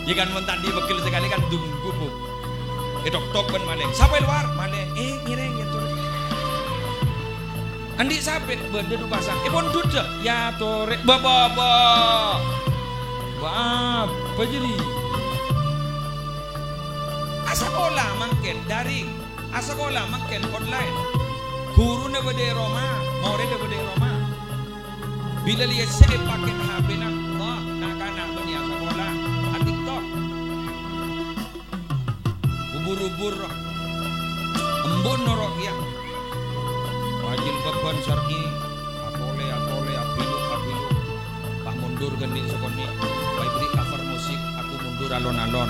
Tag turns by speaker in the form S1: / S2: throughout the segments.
S1: Ya kan mentandi bekil sekali kan tunggu bu. Tok ben maleng. Sampai luar maleng. Ngireng ya tuh. Andi sampai benda tu pasang. Bondut je. Ya tore. Ba. Wah, apa jadi? Asakola mangken daring. Asakola mangken online. Guru ne bede Roma, more ne bede Roma. Bila lihat saya pakai HP nak Allah, nak bani asakola, TikTok. Ubur embun norok ya. Wajil beban syar'i, atole, apilu. Pak mundur geni sokoni. Baik beri cover musik, aku mundur alon-alon.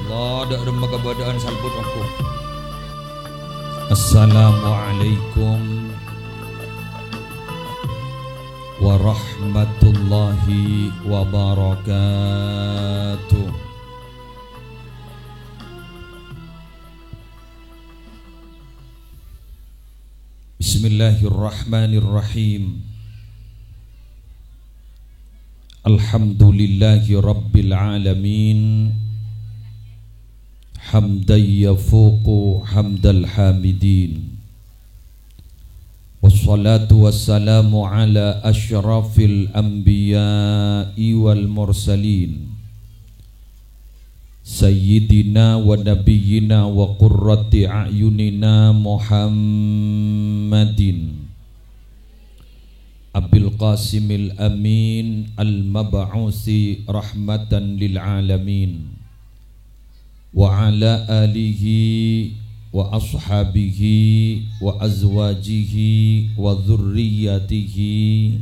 S1: Allah dak remah kebadaan salput aku. Assalamualaikum warahmatullahi wabarakatuh. Bismillahirrahmanirrahim. Alhamdulillahi rabbil alamin. Hamdan yafuqu hamdal hamidin. Wassalatu wassalamu ala asyrafil anbiya'i wal mursalin Sayyidina wa nabiyyina wa qurrati a'yunina Muhammadin Abil Qasimil Amin al-mab'usi rahmatan lil alamin wa ala alihi wa ashabihi wa azwajihi wa dhurriyyatihi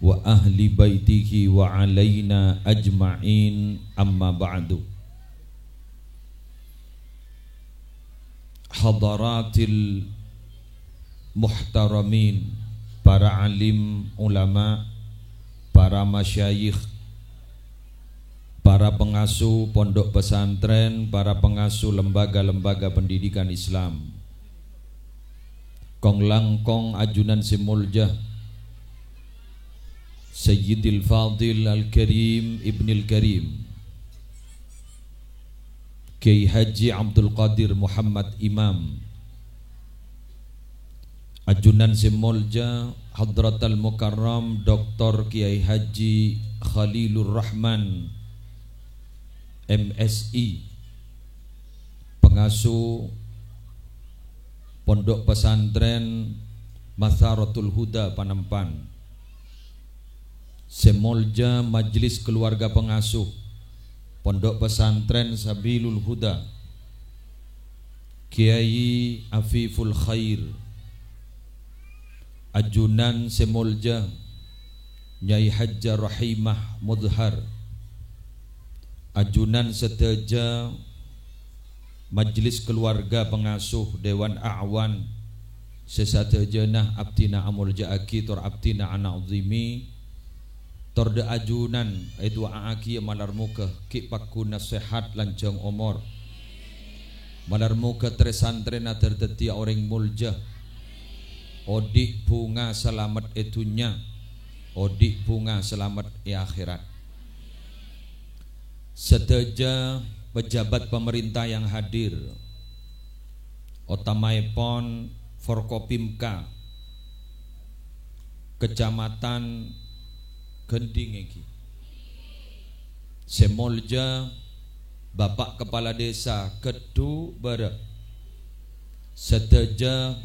S1: wa ahli baitihi wa alaina ajma'in amma ba'du. Hadaratil muhtaramin, para alim ulama, para masyayikh, para pengasuh pondok pesantren, para pengasuh lembaga-lembaga pendidikan Islam, Kong Langkong Ajunan Simuljah, Sayyidil Fadil Al-Karim Ibnil Karim, Kiai Haji Abdul Qadir Muhammad Imam, Ajunan Simuljah Hadratal Mukarram Dr. Kiai Haji Khalilur Rahman MSI, pengasuh pondok pesantren Matharatul Huda Panempan, Semolja Majelis Keluarga Pengasuh Pondok Pesantren Sabilul Huda, Kiai Afiful Khair, Ajunan Semolja Nyai Hajjah Rahimah Mudhar, Ajunan Seteja Majelis Keluarga Pengasuh Dewan A'wan Sesatejenah Abtina Amul Ja'aki Tor Abtina Anak Uzimi Tor de Ajunan Itu A'aki Malar Muka Ki Pakuna Sehat Lancang Omor Malar Muka Tresantrena Terdetia Orang Muljah Odik Bunga Selamat Etunya Odik Bunga Selamat Akhirat. Seteja pejabat pemerintah yang hadir, Otamaipon Forkopimka Kecamatan Gending iki, Semolja Bapak Kepala Desa Kedu Barat, Seteja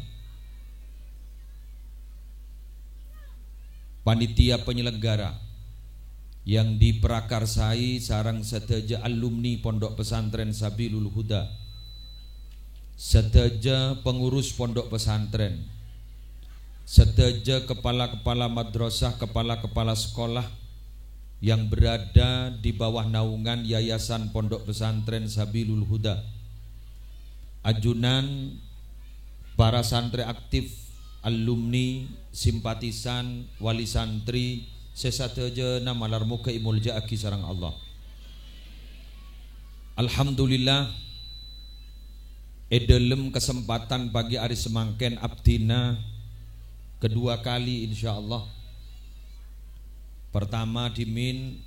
S1: panitia penyelenggara yang diprakarsai sarang seteja alumni Pondok Pesantren Sabilul Huda, seteja pengurus pondok pesantren, seteja kepala-kepala madrasah, kepala-kepala sekolah yang berada di bawah naungan Yayasan Pondok Pesantren Sabilul Huda, ajunan para santri aktif, alumni, simpatisan, wali santri, sesateja namalar muka imul ja'aki sarang Allah. Alhamdulillah edelem kesempatan pagi hari semangken abdina kedua kali insyaallah. Pertama dimin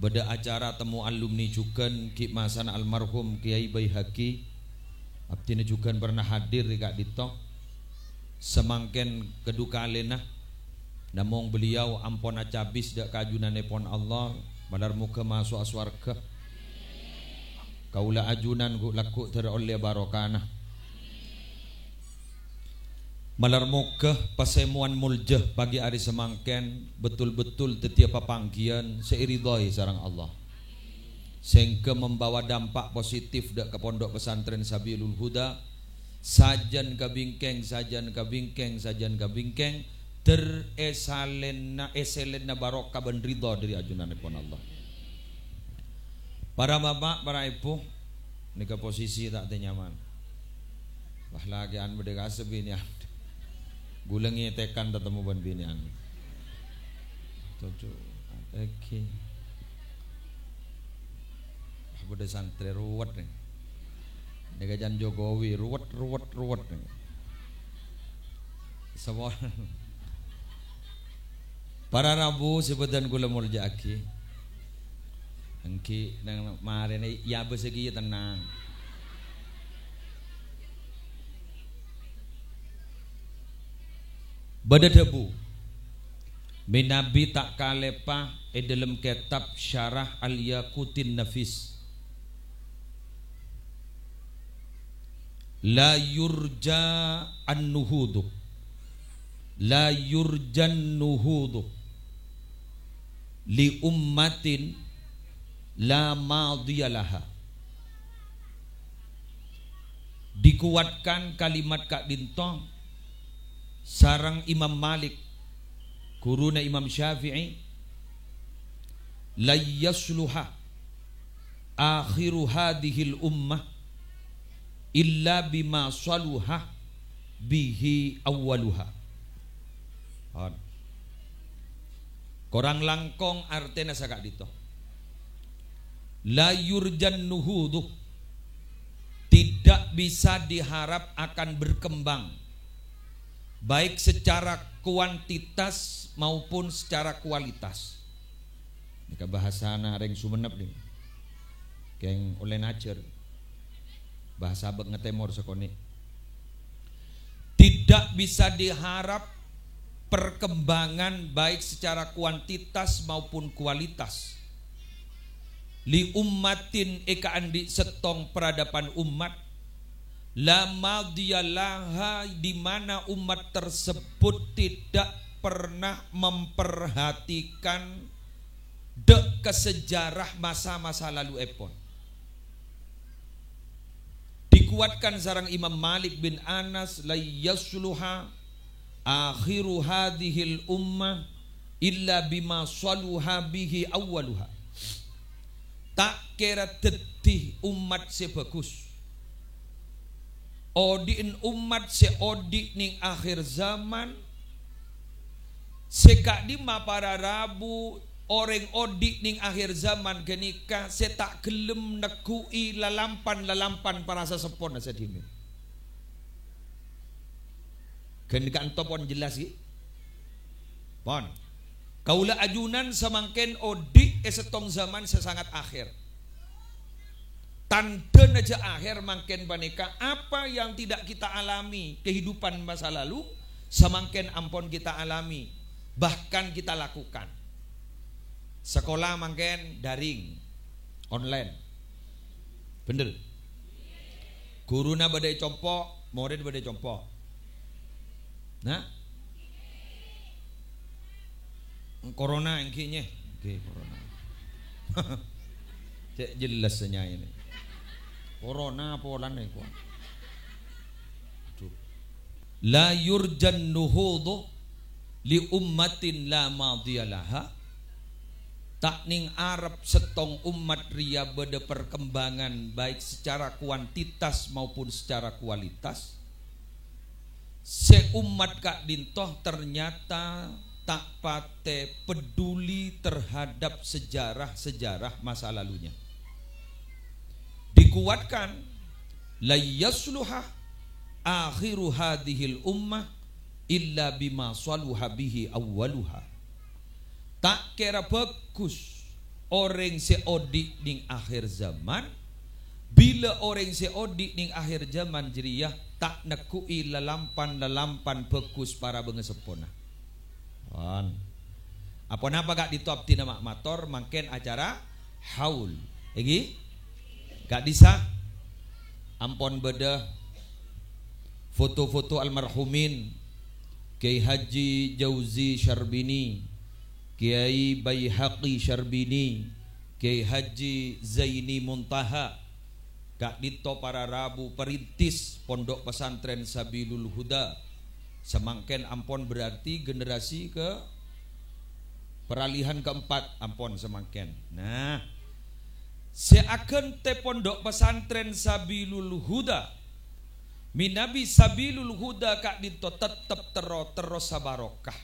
S1: Beda acara temu alumni jukan Ki Masan almarhum Kiai Baihaqi abdina jukan pernah hadir di Kak Dito semangken keduka alena namong beliau ampon acabis dak kajunane pon Allah badar muka masuk aswarga kaula ajunan ku laku teroleh barokana malar muka pasemuan muljah pagi hari semangken betul-betul tetiap panggian seiridhoi sarang Allah sehingga membawa dampak positif dak ke pondok pesantren Sabilul Huda sajan kabingkeng eselenna barokah ben ridho dari ajunanipun Allah. Para bapak, para ibu nika posisi tak nyaman. Wah lagi an bede kasep binian. Gulengi tekan tetemu ban binian. Cocok. Oke. Bede santri ruwet nih. Nika Jan Jokowi ruwet nih. Semua para rabu sebutan gula mulja aki engki nang marene ya besegi tenang bada debu minabi tak kalepa dalam kitab syarah al-yaqutin nafis la yurja an-nuhudu la yurjan nuhudu li ummatin la madiyalaha. Dikuatkan kalimat Kak Dinto sarang Imam Malik guruna Imam Syafi'i la yasluha akhiru hadhil ummah illa bima saluha bihi awwaluha. Korang langkong artena sakak dito la yurjan nuhuduh tidak bisa diharap akan berkembang baik secara kuantitas maupun secara kualitas. Ini bahasana reng Sumenep nih keng oleh nacer bahasa abek ngetemor sekoni tidak bisa diharap perkembangan baik secara kuantitas maupun kualitas li ummatin eka andi setong peradaban umat la madiyalaha di mana umat tersebut tidak pernah memperhatikan kesejarah masa-masa lalu epon. Dikuatkan sarang Imam Malik bin Anas la yasluha akhiru hadhil ummah illa bima saluha bihi awwaluha. Tak kira tetih umat sebagus odiin umat seodik ning akhir zaman sekak dima para rabu orang odik ning akhir zaman genika setak gelem nekui lalampan para sesepon sedini. Kendikan topon jelas ki. Pon. Kaula ajunan semangken odik esetong zaman sesangat akhir. Tanda aja akhir mangken paneka apa yang tidak kita alami kehidupan masa lalu semangken ampon kita alami bahkan kita lakukan. Sekolah mangken daring online. Bener. Guruna badai compok, murid badai compok. Nah, corona engkinya, corona. Cek jelasnya ini. Corona polan nih kuan. La yurjan nuhudu li ummatin la madiyalaha. Tak ning Arab setong umat ria beda perkembangan baik secara kuantitas maupun secara kualitas. Seumat Kak Dintoh ternyata tak pate peduli terhadap sejarah-sejarah masa lalunya. Dikuatkan la yasluha akhiru hadhil ummah illa bima saluha bihi awwaluha. Tak kira bagus orang seodik ning akhir zaman. Bila orang seodik ning akhir zaman jeriah tak nekui lalampan bekus para bengesepona. Apa napa gak ditop tina mak mator mangken acara haul. Egi gak bisa ampon beda foto-foto almarhumin Kiai Haji Jauzi Syarbini, Kiai Baihaqi Syarbini, Kiai Haji Zaini Muntaha, gak dito para rabu perintis Pondok Pesantren Sabilul Huda. Semangken ampon berarti generasi ke peralihan keempat ampon semangken. Nah, seakan te Pondok Pesantren Sabilul Huda minabi Sabilul Huda kak dito tetep terus sabarokah.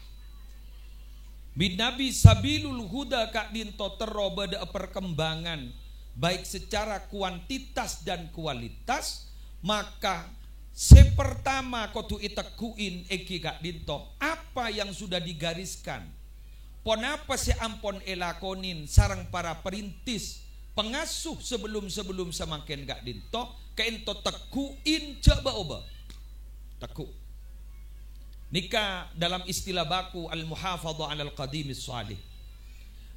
S1: Minabi Sabilul Huda kak dito tero beda perkembangan baik secara kuantitas dan kualitas. Maka sepertama kotu itekuin eki kak dito apa yang sudah digariskan. Ponapa se ampon elakonin sarang para perintis pengasuh sebelum semakin gak dinto kento tekuin coba oba teku nikah dalam istilah baku al-muhafadhah 'alal qadimis salih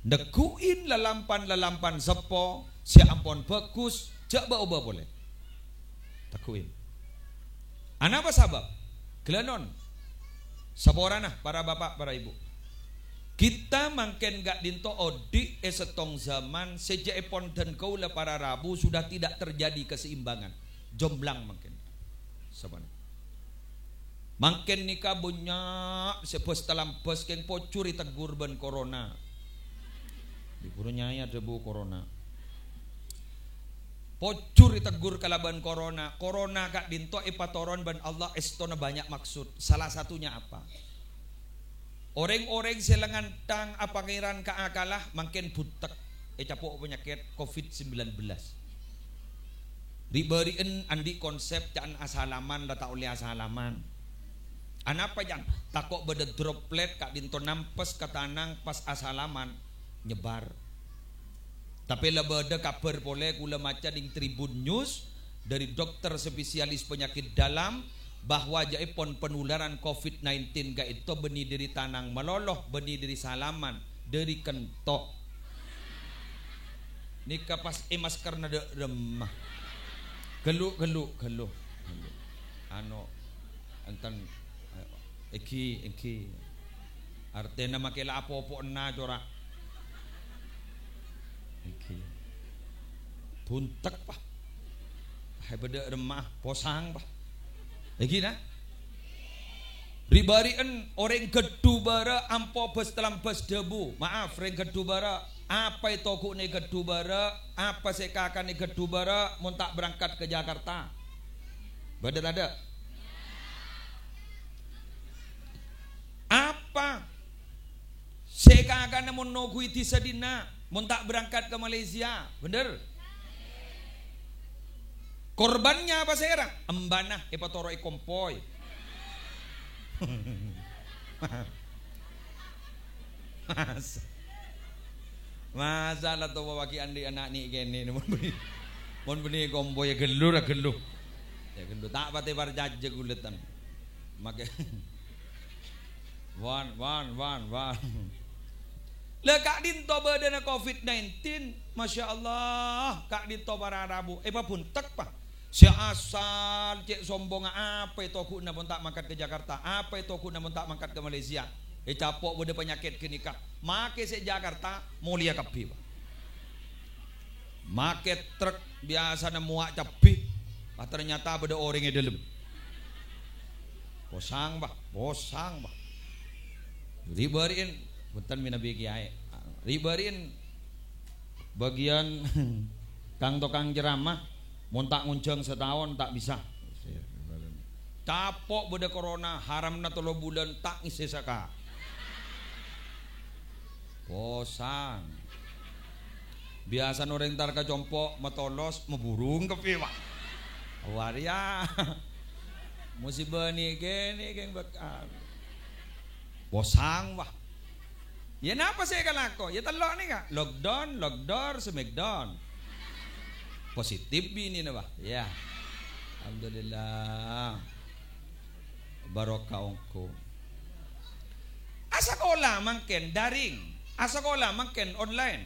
S1: nekuin lalampan sepo si ampon bagus coba oba boleh tekuin anapa sabab gelanon saborana para bapak para ibu kita mangken gak dinto odik esetong zaman sejak epon dan kaula para rabu sudah tidak terjadi keseimbangan jomblang mangken saban mangken nikah bunyak sepos talam pos keng pocuri tegur ben corona di purunya ada bu corona pocuri tegur kalaban corona gak dinto epatoron ben Allah estona banyak maksud salah satunya apa. Orang-orang selengan tang apa ngiran kaakalah makin butek capok penyakit COVID-19. Diberiin andi konsep jangan asalaman data oleh asalaman. Anapa yang takok beda droplet kak dinto nampes katanang pas asalaman nyebar. Tapi lebeda kabar boleh kula maca di Tribun News dari dokter spesialis penyakit dalam bahwa jaipon penularan COVID-19 ga itu benih dari tanang meloloh benih dari salaman dari kentok nikah pas masker nada remah geluk ano antan eki artena makela apa-apa na cora eki buntek pa hai beda remah posang pa lagi nah ribarian orang gedu bara ampo bes telam bes debu maaf orang gedu bara apa itu ku ne gedu bara apa sekakan ne gedu bara mun tak berangkat ke Jakarta badan ada apa sekakan mun nogui ti sedina mun tak berangkat ke Malaysia bener. Korbannya apa sekarang? Embanah epatoro ikompoy. Masa lah tu bagi andi anak ni gini mon beni kompoy gelur ya gelur tak pati bar jajje guletan make wan le kak dinto badana COVID-19 Masya Allah kak dinto para rabu pa buntek pa si asal cek sombong apa itu aku nak tak mangkat ke Jakarta apa itu aku nak tak mangkat ke Malaysia capok benda penyakit kenikah make se Jakarta mulia kapi make truk biasa na muak capi ternyata beda orangnya dalam bosang bah ribarin bukan minabi kiai ribarin bagian kang tokang ceramah mun tak ngunceng setahun tak bisa capok beda corona haram na 3 bulan tak ngisi saka bosan biasa orang tar kacompok matolos meburung kepi pak waria musibah ni gini geng bekal bosang wah Ya napa saya kalako? Ya telok nih kak. Lockdown, lockdown, smackdown. Positif ini nih bah. Ya. Alhamdulillah. Barokah ongko. Asakola makin daring. Asakola makin online.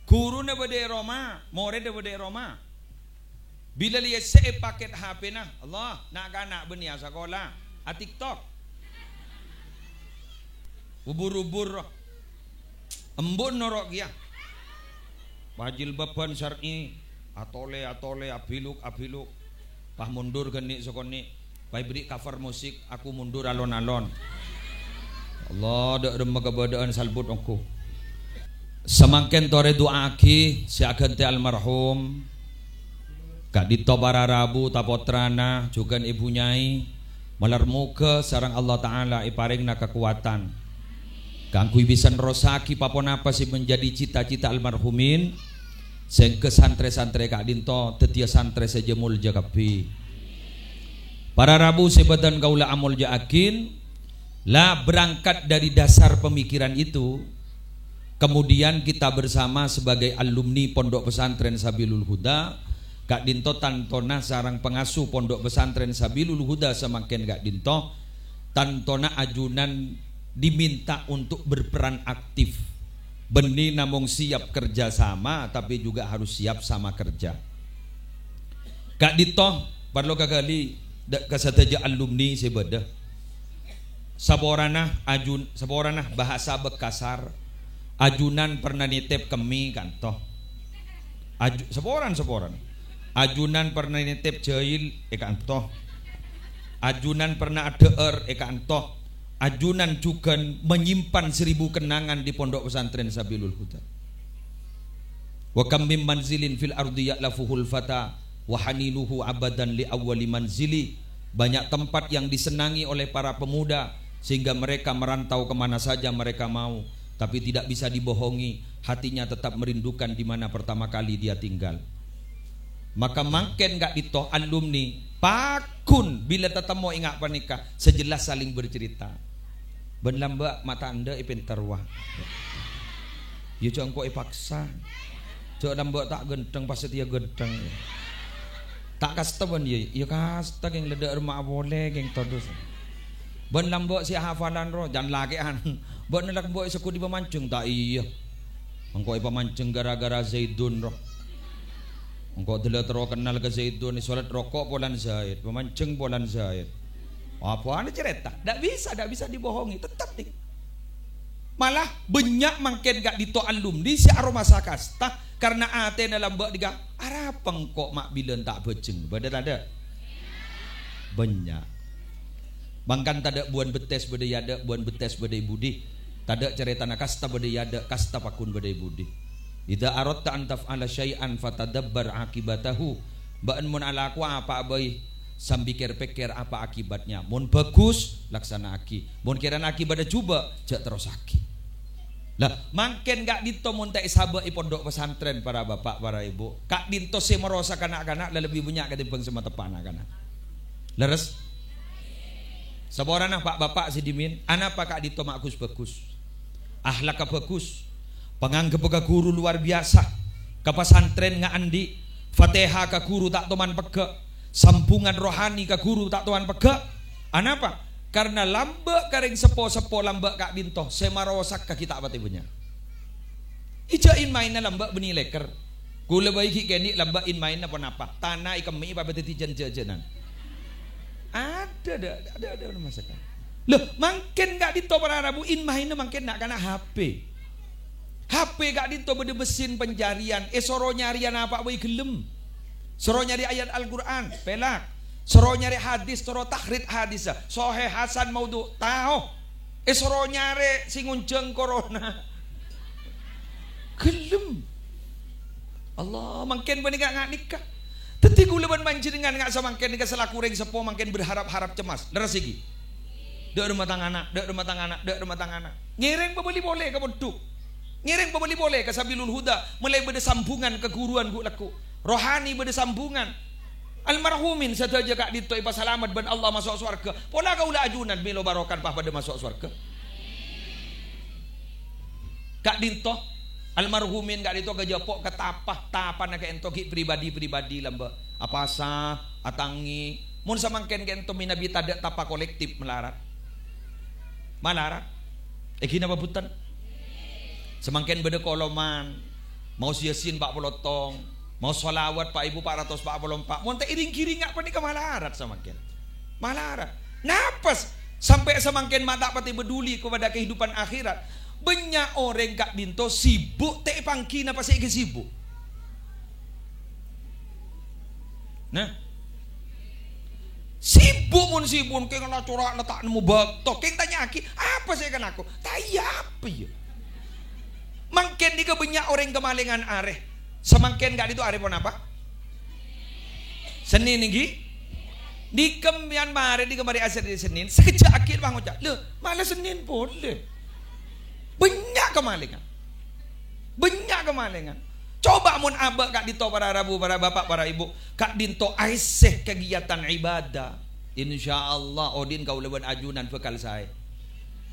S1: Guru na bade Roma, more na bade Roma. Bila lihat saya paket HP na, Allah, nak anak beni asakola, a TikTok. Ubur-ubur. Embun norok ya. Bajil baban syar'i atole abiluk. Pah mundur geni sokoni. Pai beri cover musik aku mundur alon-alon. Allah dak remah kebadaan salbut aku. Semakin tore doa aki si agente almarhum. Kak Dito Bararabu tapotrana juga ibu nyai malar muka sarang Allah Ta'ala iparingna kekuatan. Kangkui bisa nerosaki papon apa sih menjadi cita-cita almarhumin sing ke santre-santre Kak Dinto tetia santre sejemul jakapi para rabu sebadan kaula amul jaakin lah berangkat dari dasar pemikiran itu kemudian kita bersama sebagai alumni Pondok Pesantren Sabilul Huda Kak Dinto tantona sarang pengasuh Pondok Pesantren Sabilul Huda semakin Kak Dinto tantona ajunan diminta untuk berperan aktif. Beni namung siap kerja sama tapi juga harus siap sama kerja. Kak Dito perlu kali kasataja alumni sebeda. Saborana bahasa bekasar. Ajunan pernah nitip kemi kantoh. Saboran. Ajunan pernah nitip jahil kantoh. Ajunan pernah adeer kantoh. Ajunan juga menyimpan 1000 kenangan di Pondok Pesantren Sabilul Huda. Wa kam min manzilin fil ardi ya'lafuhul fata wa haninuhu abadan li awwali manzili. Banyak tempat yang disenangi oleh para pemuda sehingga mereka merantau kemana saja mereka mau, tapi tidak bisa dibohongi, hatinya tetap merindukan di mana pertama kali dia tinggal. Maka makin gak ditoh alumni pakun bila tetemu ingat panika sejelas saling bercerita. Ben lamba mata anda pintar wah. Ya jangan kau ipaksa. Jangan lamba tak genteng pas dia genteng. Tak kasta ben ya kasta geng ledak rumah boleh geng todus. Ben lamba si hafalan roh jangan lagi an. Ben nak boy seku di pemancung tak iya. Engkau pemancung gara-gara Zaidun roh. Engkau telah kenal ke Zaidun solat rokok polan Zaid, pemancung polan Zaid. Apa anda cerita? Tak bisa dibohongi, tetap nih. Malah banyak makin gak dito alumni si aroma sakasta karena ate dalam bak diga arapeng kok mak bilen tak beceng. Badan ada banyak. Bangkan tada buan betes bade yada, buan betes bade budi. Tada cerita nakasta bade yada, kasta pakun bade budi. Idza aradta an taf'ala syai'an fatadabbar akibatahu. Baan mun ala aku apa abai sambikir-pikir apa akibatnya. Mun bagus laksana aki. Mun kiran akibatnya coba jak terus aki. Lah makin gak dito mun tak sahabat i pondok pesantren para bapak para ibu. Kak dinto se merosak anak-anak lebih banyak ketimbang sama tepan anak-anak. Leres? Saborana pak bapak si dimin, anak pak Kak dito makus bagus. Ahlak bagus. Penganggap ka guru luar biasa. Ka pesantren nga andi, Fatihah ka guru tak toman pega. Sambungan rohani ka guru tak tuan pega. Anapa? Karena lambak karing sepo-sepo lambak Kak Dinto semarosak ka kita apa tibunya. Ijain mainna lambak beni leker. Gula baiki keni lambak in mainna apa tanah ikemi apa beti jan-jajanan. Ada masakan. Loh, makin Kak Dinto para Rabu in mainna makin nak kana HP. HP Kak Dinto bede mesin pencarian. Soro nyarian apa boy gelem. Soro nyari ayat Al-Quran, pelak. Soro nyari hadis, soro tahrid hadis. Sohe Hasan Maudu, tahu. Soro nyari singunjeng corona. Gelem. Allah, makin menikah ngak nikah. Teti guleban manjir dengan ngak semangkin nikah selaku ring sepo makin berharap-harap cemas. Leres iki. Dek rumah tangga anak. Ngiring pembeli boleh ke bentuk. Ngiring pembeli boleh ke Sabilul Huda. Mulai beda sambungan keguruan gu laku. Rohani beda sambungan. Almarhumin saja Kak Dito ipa salamat ben Allah masuk surga. Pola kaulah ajunan bilo barokan pah pada masuk surga. Kak dinto almarhumin kak dinto kejapok ketapah tapan ke ento ki pribadi lamba apa sah atangi mun samangken ke ento minabi tada tapa kolektif melarat kina babutan semangken beda koloman mau siasin pak pelotong mau solawat pak ibu 444 mun teh iring-kiring apa nih kemalarat samangken malarat napas sampai semangken mata pati peduli kepada kehidupan akhirat. Banyak orang kak dinto sibuk teh pangkina pasti ke sibuk. Nah, sibuk kayak ngana corak letak nemu batok kayak tanya aki apa saya kan aku tanya apa ya mangken di banyak orang kemalingan areh semangken kak itu areh pun apa Senin nih di kemian mare di kemari asar di Senin sekejap akhir bang ucap le malah Senin boleh banyak kemalingan coba mun abak kak dito para rabu para bapak para ibu kak dinto aiseh kegiatan ibadah insyaallah odin kau leban ajunan bekal saya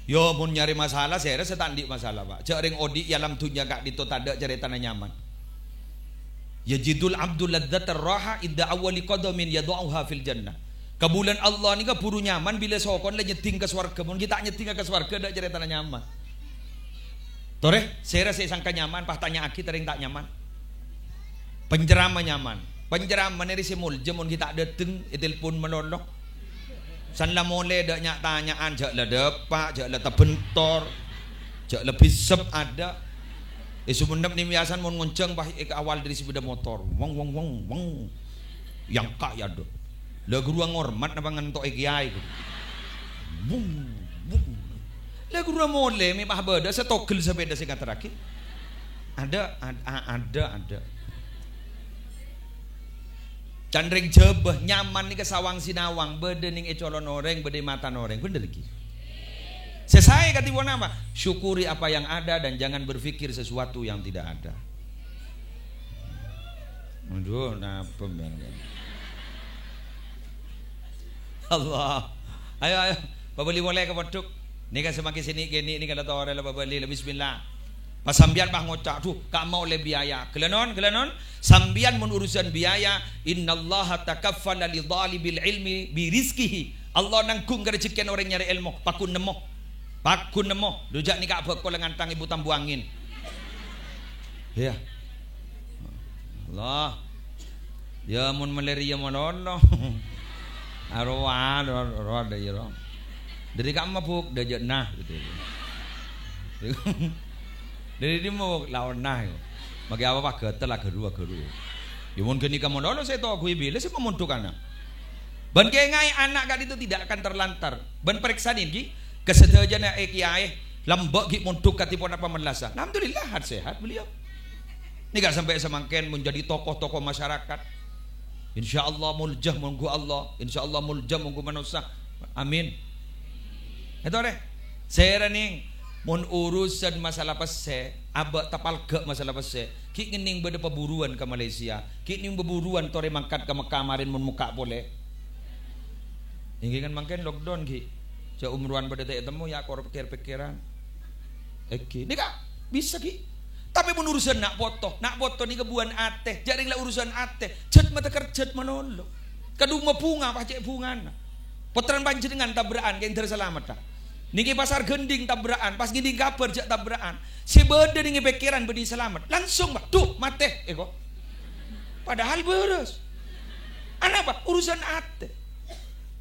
S1: yo mun nyari masalah saya rasa tandi masalah pak jaring odi alam dunia kak dito tada cerita nyaman yajidul abdul ladzatar raha idda awwali qadamin yad'uha fil jannah kabulan Allah ni ka puru nyaman bila sokon le nyeting ke swarga mun kita nyeting ke swarga dak cerita nyaman tore saya rasa sangka nyaman pas tanya aki tering tak nyaman penjerama nyaman penjerama dari simul jemun kita dateng telepon menolong san la mole dak nyak tanyaan jak la depak jak la tebentor jak lebih sep ada sumendep ni biasan mun ngonceng bah awal dari sepeda motor wong yang kaya do la guru ngormat napa ngentok kiai bung la guru mole mi bah beda setogel sepeda sing terakhir ada candring jebeh nyaman ni ke sawang sinawang bede ning ecolon oreng bede mata oreng bener lagi selesai kata ibu nama syukuri apa yang ada dan jangan berpikir sesuatu yang tidak ada. Aduh, napa Allah. Ayo, babali mulai ke peduk. Ni kan semakin sini gini ni kalau tahu orang babali bismillah. Pas sambian bah ngocak tuh, kak mau le biaya. Kelenon. Sambian mun urusan biaya, innallaha takaffala lidhalibil ilmi bi rizqihi. Allah nangkung rezeki orang nyari ilmu, pakun nemo. Dujak ni kak bekol dengan tang ibu tambu angin. Ya. Allah. Ya mun malaria monono. Arwah ada ya ro. Dari kak mabuk dajak nah gitu. Dari dia mau lawan nah. Bagi apa pak gatel lah geru. Ya mun geni kamu monono saya tahu aku bila saya memuntukan. Ban kengai anak kak itu tidak akan terlantar. Ban periksa ini kesetiaan kiai lambak gi muntuk katipun apa menlasa. Alhamdulillah sehat beliau. Ini gak sampai semangken menjadi tokoh-tokoh masyarakat. Insyaallah muljah monggo Allah, insyaallah muljah monggo manusia. Amin. Itu deh. Saya ning mun urusan masalah pese, abak tapal ke masalah pese. Ki ngening beda peburuan ke Malaysia. Ki ning beburuan tore mangkat ke Mekah marin mun muka boleh. Ini kan mangken lockdown ki. Cak umruan pada tak temu ya kor pikir-pikiran. Ini kak bisa ki. Tapi pun urusan nak foto ni kebuan ateh. Jaring lah urusan ateh. Cet mata kerjet menolong. Kadung bunga pacek bungan. Potran panjenengan tabrakan kayak terselamat tak. Niki pasar gending tabrakan. Pas gini kabar jak tabrakan. Si beda niki pikiran bedi selamat. Langsung pak. Tuh mate. Eko. Padahal beres. Anak pak urusan ateh.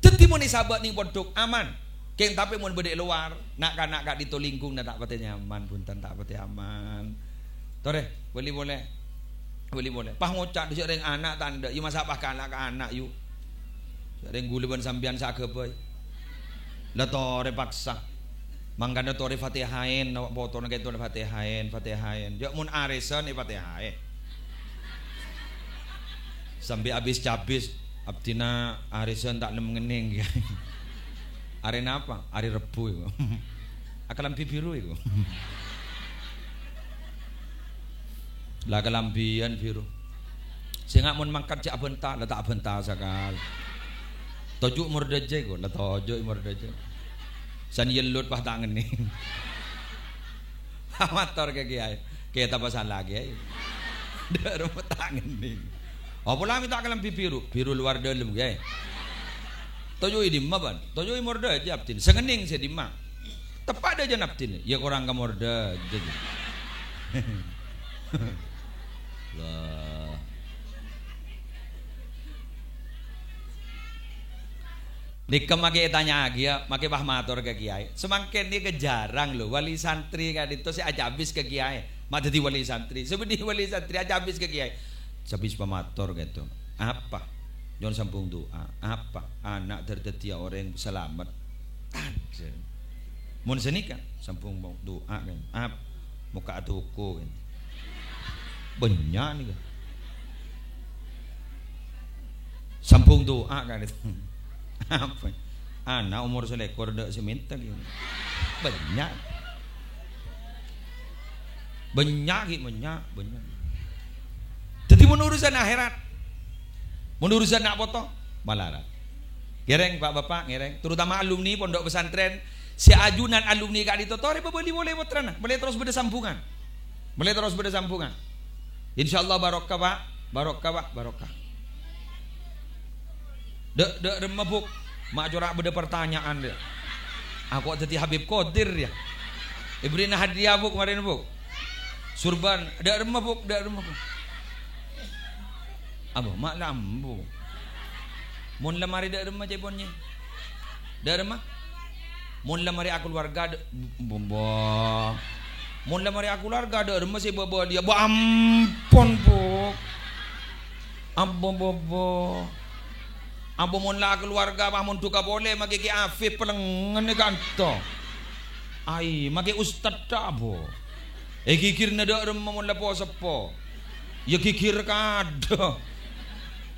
S1: Tetimu ni sahabat ni bodok aman. Keng tapi mun bedek luar, nak kak dito lingkung na tak pati nyaman punten tak pati aman. Tore, boleh. Pah ngocak di reng anak tanda, yu masa apa anak yu. Reng guleban sambian sakebay. La tore paksa. Mangkana tore Fatihain, nawak foto na kay tore Fatihain. Jak mun aresan Fatihain. Sampai habis cabis abdina aresan tak nemengening. Hari apa? Hari Rebu itu. Akalampi biru itu. Lah kelampian biru. Sehingga mun mangkat cak bentar, lah tak bentar sakal. Tojuk murdaje ko, lah tojuk murdaje. San yelut pah tak ngene. Amator ke kiai. Kita pasal lagi ae. Dak rumah tangan ning. Apa lah minta kalam biru, biru luar dalam kiai. Tojoi di ban. Tojoi morda aja aptin. Sengening saya di ma. Tepat aja naptin. Ya kurang ke morda jadi. Lah. Dikam make tanya lagi ya, make pahmator ke kiai. Semakin dia kejarang loh wali santri kan itu saya aja habis ke kiai. Mak jadi wali santri. Sebenarnya wali santri aja habis ke kiai. Habis pahmator gitu. Apa? Jangan sambung doa. Apa? Anak terdetia orang selamat. Aja. Mun senika sambung doa kan. Apa? Muka toko kan. Banyak nih kan. Sambung doa kan itu. Apa? Anak umur selekor dak seminta gitu. Banyak. Jadi menurusan akhirat. Menurusan nak foto malarat. Ngereng Pak Bapak, ngereng. Terutama alumni pondok pesantren, si ajunan alumni kak ditotore beli boleh putrana, boleh terus bersambungan. Boleh terus bersambungan. Insyaallah barokah Pak, barokah. Dek remebuk, mak corak beda pertanyaan dia. Aku jadi Habib Qadir ya. Ibrina hadiah buk kemarin buk. Surban, dek remebuk. Apa mak lambu. Mun lemari dek remah jeponnya. Dek remah. Mun lemari aku keluarga bomba. Mun lemari aku keluarga dek remah si bawa dia. Ba ampun buk. Ampun bobo. Ampun mun lah keluarga mah mun duka boleh maki ki Afif pelengan ni kanto. Ai maki ustad tak bo. Kikir na dek remah mun lepo sepo. Ya kikir kada.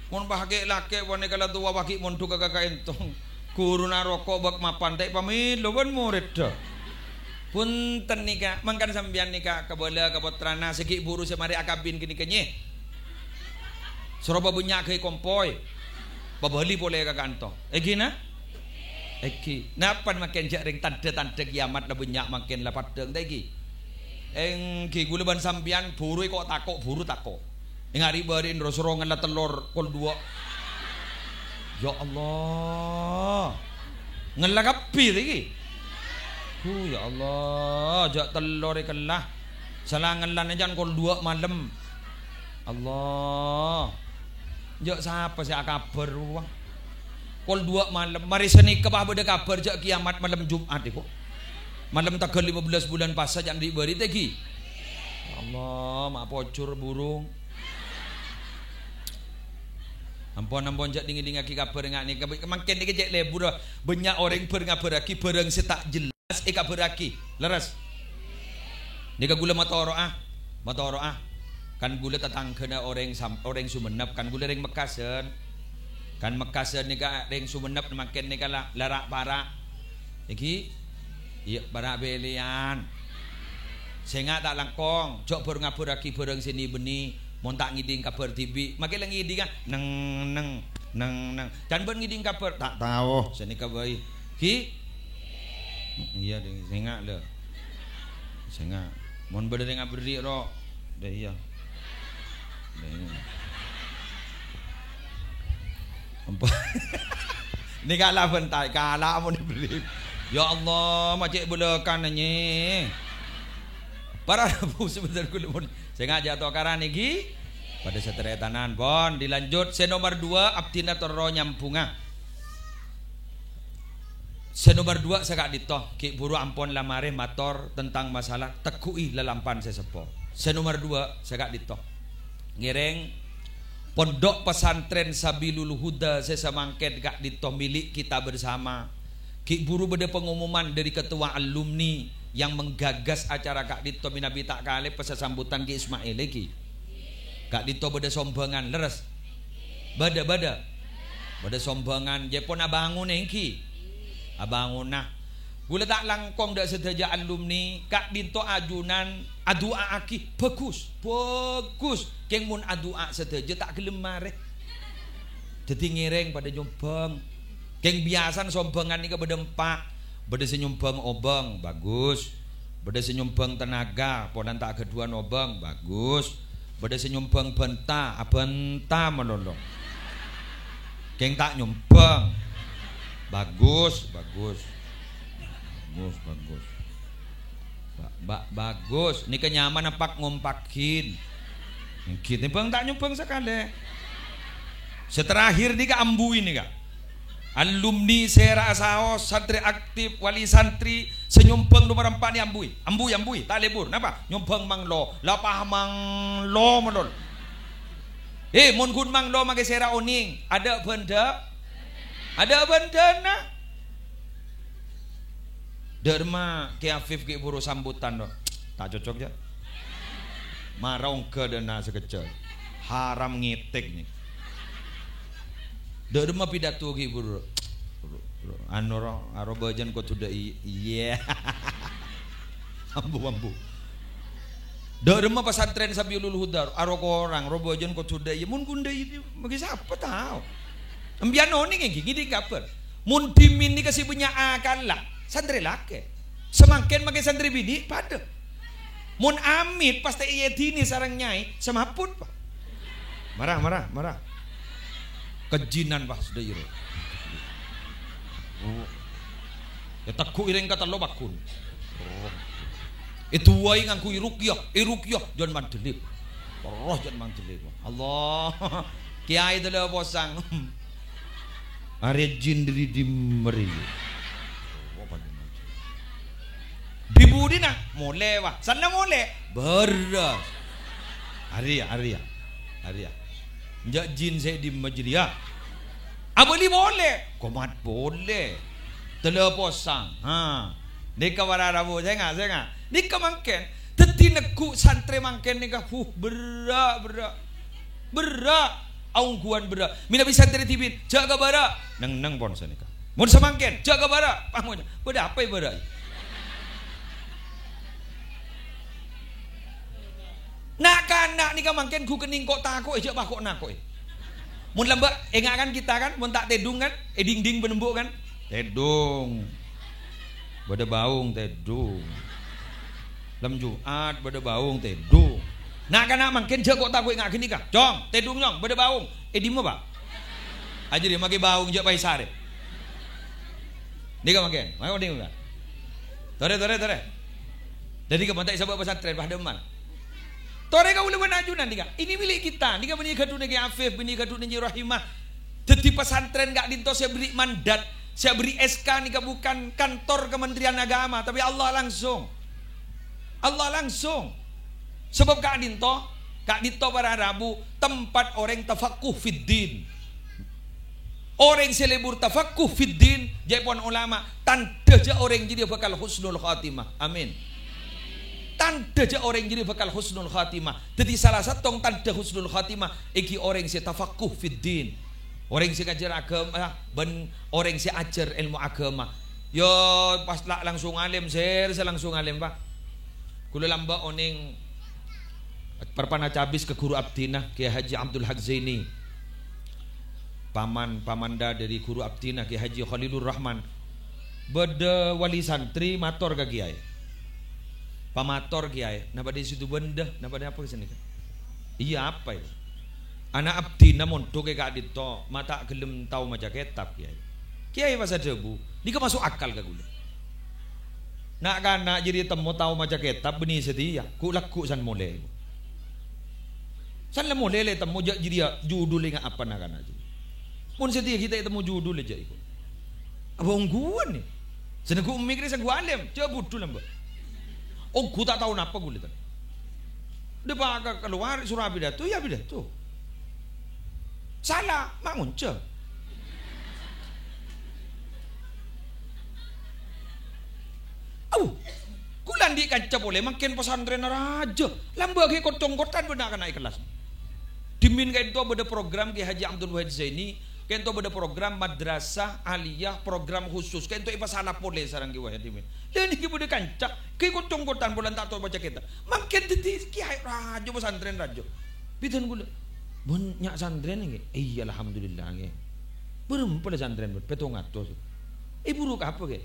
S1: Mun bahage laki wane kala tua waki mun duka kakaentong. Kuruna rokok bak mapan tak pamit loban murid dah. Punten nika mangkan sambian nika kebola kepotrana segi buru semari akabin kini kenye. Soroba bunyak ke kompoi. Babali boleh ka kanto. Gina? Eki. Napan makin jak ring tanda kiamat la bunyak makin la padeng ta iki. Ki guleban sambian buru kok takok buru takok. Ngari barin rosorongan la telur kol dua. Ya Allah. Ngelakapi lagi. Ya Allah, jak telur ikelah. Salangan lan jan kol dua malam. Allah. Jak siapa sih kabar wah. Kol dua malam. Mari seni kepah beda kabar jak kiamat malam Jumat iku. Malam tanggal 15 bulan puasa jangan diberi tegi. Allah, mak pocur burung. Ampun jak dingin aki kabar ngak ni makin iki cek lebur banyak orang ngabaraki barang setak jelas kabaraki leres nika gula matoroah kan gula tetanggana orang Sumenep kan gula ring Mekasen kan Mekasen nika ring Sumenep makin nika larak para iki iya para belian sehingga tak langkong jok ngabaraki barang sini benih mon tak ngiding kabar TV makin lagi ngiding kan neng dan ben ngiding kabar tak tahu seni kabar ki iya ding senga le senga mon berde ngabri ro dah iya apa ni kalah bentai kalah mon dibeli ya Allah macik belakan nyi para bu sebentar kulo saya jatuh karan iki pada seteretanan bon dilanjut se nomor 2 abdina toro nyampunga se nomor 2 saya gak ditoh ki buru ampun lamare mator tentang masalah tekui lelampan sesepo se nomor 2 saya gak ditoh ngereng pondok pesantren Sabilul Huda sesemangket gak ditoh milik kita bersama ki buru beda pengumuman dari ketua alumni yang menggagas acara Kak Dito Minabi tak kali pesan sambutan Ki Ismail lagi. Kak Dito beda sombongan leres. Bada sombongan jepon abangun engki. Abangun nah. Gula tak langkong dak sedaja alumni Kak Dito ajunan adua aki bagus. Keng mun adua sedaja tak gelem mare. Dadi ngereng pada nyombong. Keng biasan sombongan iki beda empak. Beda senyumbang obang bagus Beda senyumbang tenaga, ponan tak kedua nobang, bagus. Beda senyumbang benta, abenta menolong. Keng tak nyumbang, bagus, bagus, bagus, bagus. Bagus. Ini kenyaman nampak ngompakin. Kita bang tak nyumbang sekali. Seterakhir nih kak ambu ini kak. Alumni Sera Asaos, santri aktif, wali santri, senyumbang nomor 4 ni ambui, tak lebur. Napa? Nyumbang manglo, lapah manglo menol. Mon kun manglo mage Sera oning, ada benda nah. Derma ke Afif ke buru sambutan dong. Tak cocok ya. Marong ke dana sekecil. Haram ngitik nih. Derma pidato ki buru. Anoro arobajan ko tuda iya. Ambu. Derma pesantren Sabiulul Hudar aroko orang robajan ko tuda iya mun kunda itu bagi siapa tahu. Ambiano ning gini kabar. Mun dimin ni kasih punya akal lah. Santri laki. Semakin makin santri bini pada. Mun amit pasti iya dini sarang nyai semapun pak. Marah. Kejinan pak sudah iro. Ya takku ireng kata lo bakun. Itu wai ngangku irukyah jangan mandelip. Roh jangan mandelip. Allah. Kiai adalah posang. Are jin diri dimeri. Dibudina mole wah. Sana mole beras. Arya. Njak jin saya di majria. Abali boleh, komat boleh. Teleposang. Nika wararabu saya enggak. Nika mangken. Teti neku santri mangken nika berak. Aungguan berak. Mina bisa santri tibin. Jaga bara. Neng ponsa nika. Mun semangken jaga bara. Pamoja. Beda apa berak? Nak kanak ni kan mangken ku kening kok takut aja bah kok nak kok. Mun lembak engakan kita kan mun tak tedung kan ding benembuk kan tedung. Bada baung tedung. Lem Jumat bada baung tedung. Nak kanak mangken je kok takut engak kini kah. Jong tedung jong bada baung. Di mana Pak? Aja dia make baung je pai sare. Ni kan mangken. Mau ding kan. Tore. Jadi ke pantai sabab pesantren Pademan. Toreka boleh menajunan nika. Ini milik kita. Nika bini kadu negi Afif, bini kadu negi Rahimah. Jadi pesantren gak dinto saya beri mandat, saya beri SK nika bukan kantor Kementerian Agama, tapi Allah langsung. Sebab Kak Dinto para Rabu tempat orang tafakuh fiddin. Orang selebur tafakuh fiddin, jaipon ulama, tanda je orang jadi bakal husnul khatimah. Amin. Tanda je orang jadi bakal husnul khatimah. Jadi salah satu tanda husnul khatimah iki orang si tafakuh fiddin. Orang si ngajar agama, orang si ajar ilmu agama. Yo pas langsung alim saya langsung alim Pak. Kula lamba oning perpana cabis ke guru abdinah Kiai Haji Abdul Haq Zaini. Pamanda dari guru abdinah Kiai Haji Khalilur Rahman. Beda wali santri mator ke Kiai. Pamator Kiai, napa di situ benda, napa di apa kesini kan? Iya apa itu? Anak abdi namun toke Kak Dito, mata gelem tahu maca kitab Kiai masa debu, dika masuk akal ke gula. Nak kana jadi temu tahu maca kitab benih setia, ku laku san mole. San mole le temu jadi judul ingat apa nak kana. Mun setia kita temu judul aja ikut. Abang gua nih, sana gua mikir sang gua alim, coba budul lamba. Oh, gue tak tahu napa gue lihat. Dia pakai keluar surah pidato, ya pidato. Salah, mak muncul. Kulan di kaca boleh makin pesantren raja. Lambagi kocong-kocan benar kan naik kelas. Dimin kayak itu ada program Kiai Haji Abdul Wahid Zaini. Kayak itu ada program madrasah aliyah program khusus. Kayak itu ipa salah boleh sarang Kiai Wahid Dimin. Dan ini kita kancak, kayak kocong-kocan bulan tak tahu baca kita. Makin tadi Kiai raja pesantren raja. Bidan gula, banyak santren ini. Iya alhamdulillah ini. Berapa pada santren petong atas. Buruk apa ke?